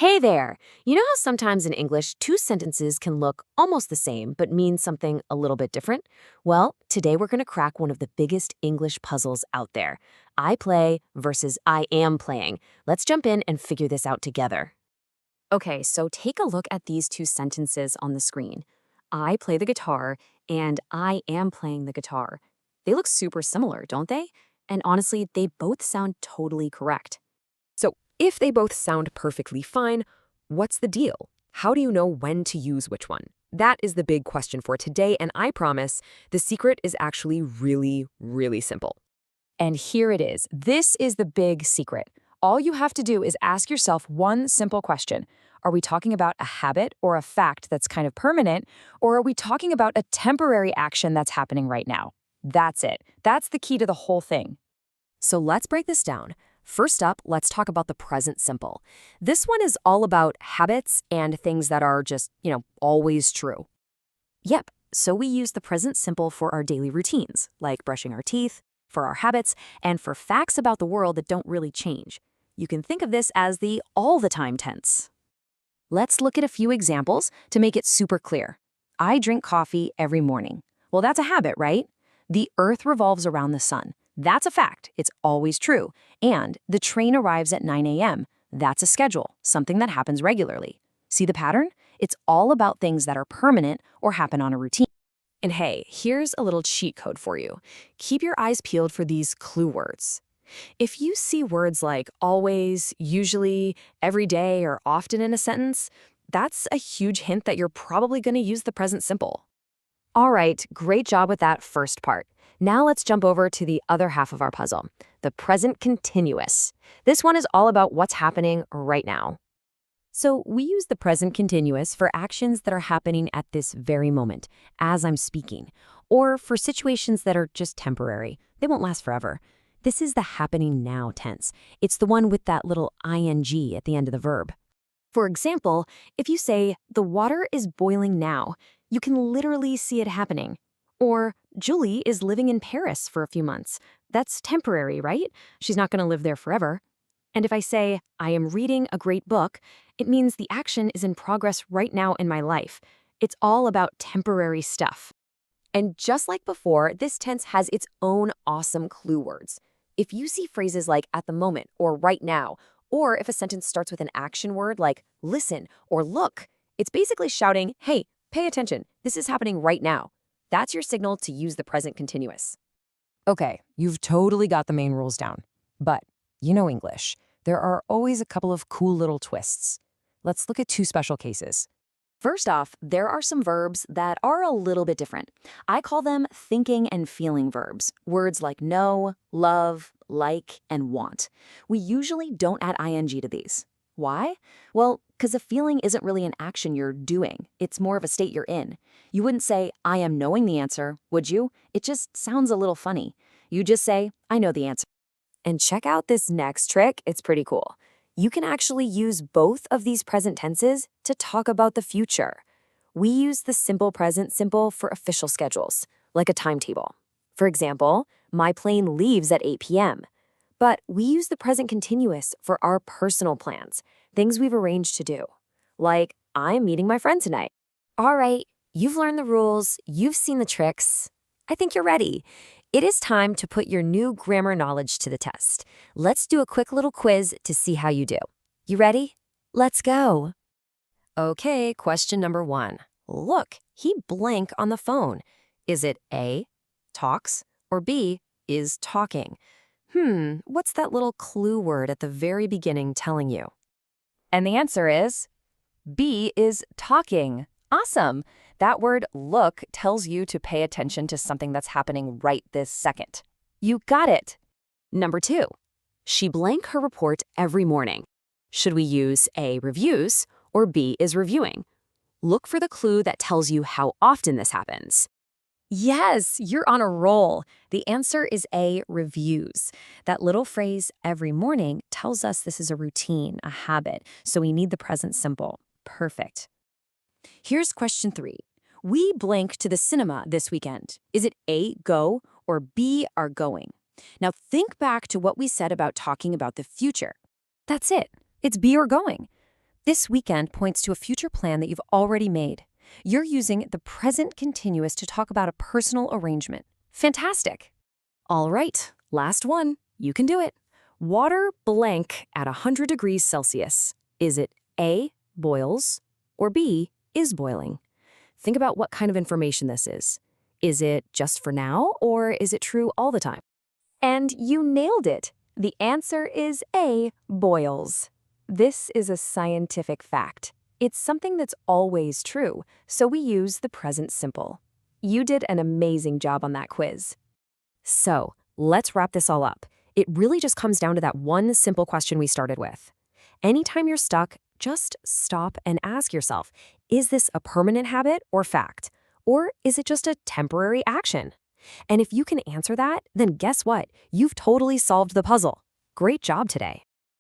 Hey there! You know how sometimes in English, two sentences can look almost the same but mean something a little bit different? Well, today we're going to crack one of the biggest English puzzles out there. I play versus I am playing. Let's jump in and figure this out together. Okay, so take a look at these two sentences on the screen. I play the guitar and I am playing the guitar. They look super similar, don't they? And honestly, they both sound totally correct. So, if they both sound perfectly fine, what's the deal? How do you know when to use which one? That is the big question for today, and I promise the secret is actually really, really simple. And here it is. This is the big secret. All you have to do is ask yourself one simple question. Are we talking about a habit or a fact that's kind of permanent, or are we talking about a temporary action that's happening right now? That's it. That's the key to the whole thing. So let's break this down. First up, let's talk about the present simple. This one is all about habits and things that are just, always true. Yep, so we use the present simple for our daily routines, like brushing our teeth, for our habits, and for facts about the world that don't really change. You can think of this as the all-the-time tense. Let's look at a few examples to make it super clear. I drink coffee every morning. Well, that's a habit, right? The Earth revolves around the sun. That's a fact. It's always true. And the train arrives at 9 a.m. That's a schedule, something that happens regularly. See the pattern? It's all about things that are permanent or happen on a routine. And hey, here's a little cheat code for you. Keep your eyes peeled for these clue words. If you see words like always, usually, every day, or often in a sentence, that's a huge hint that you're probably going to use the present simple. All right, great job with that first part. Now let's jump over to the other half of our puzzle, the present continuous. This one is all about what's happening right now. So we use the present continuous for actions that are happening at this very moment, as I'm speaking, or for situations that are just temporary. They won't last forever. This is the happening now tense. It's the one with that little ing at the end of the verb. For example, if you say, the water is boiling now, you can literally see it happening. Or, Julie is living in Paris for a few months. That's temporary, right? She's not going to live there forever. And if I say, I am reading a great book, it means the action is in progress right now in my life. It's all about temporary stuff. And just like before, this tense has its own awesome clue words. If you see phrases like at the moment or right now, or if a sentence starts with an action word like listen or look, it's basically shouting, hey, pay attention, this is happening right now. That's your signal to use the present continuous. Okay, you've totally got the main rules down. But you know English. There are always a couple of cool little twists. Let's look at two special cases. First off, there are some verbs that are a little bit different. I call them thinking and feeling verbs, words like know, love, like, and want. We usually don't add ing to these. Why? Well, because a feeling isn't really an action you're doing. It's more of a state you're in. You wouldn't say, I am knowing the answer, would you? It just sounds a little funny. You just say, I know the answer. And check out this next trick. It's pretty cool. You can actually use both of these present tenses to talk about the future. We use the simple present simple for official schedules, like a timetable. For example, my plane leaves at 8 p.m. But we use the present continuous for our personal plans, things we've arranged to do. Like, I'm meeting my friend tonight. All right, you've learned the rules, you've seen the tricks. I think you're ready. It is time to put your new grammar knowledge to the test. Let's do a quick little quiz to see how you do. You ready? Let's go. Okay, question number 1. Look, he blank on the phone. Is it A, talks, or B, is talking? What's that little clue word at the very beginning telling you? And the answer is B is talking. Awesome. That word look tells you to pay attention to something that's happening right this second. You got it. Number 2. She blank her report every morning. Should we use A, reviews, or B, is reviewing? Look for the clue that tells you how often this happens. Yes, you're on a roll. The answer is A, reviews. That little phrase, every morning, tells us this is a routine, a habit, so we need the present simple. Perfect. Here's question 3. We blank to the cinema this weekend. Is it A, go, or B, are going? Now think back to what we said about talking about the future. That's it. It's be or going. This weekend points to a future plan that you've already made. You're using the present continuous to talk about a personal arrangement. Fantastic. All right, last one. You can do it. Water blank at 100 degrees Celsius. Is it A, boils, or B, is boiling? Think about what kind of information this is. Is it just for now, or is it true all the time? And you nailed it. The answer is A, boils. This is a scientific fact. It's something that's always true, so we use the present simple. You did an amazing job on that quiz. So, let's wrap this all up. It really just comes down to that one simple question we started with. Anytime you're stuck, just stop and ask yourself, is this a permanent habit or fact? Or is it just a temporary action? And if you can answer that, then guess what? You've totally solved the puzzle. Great job today.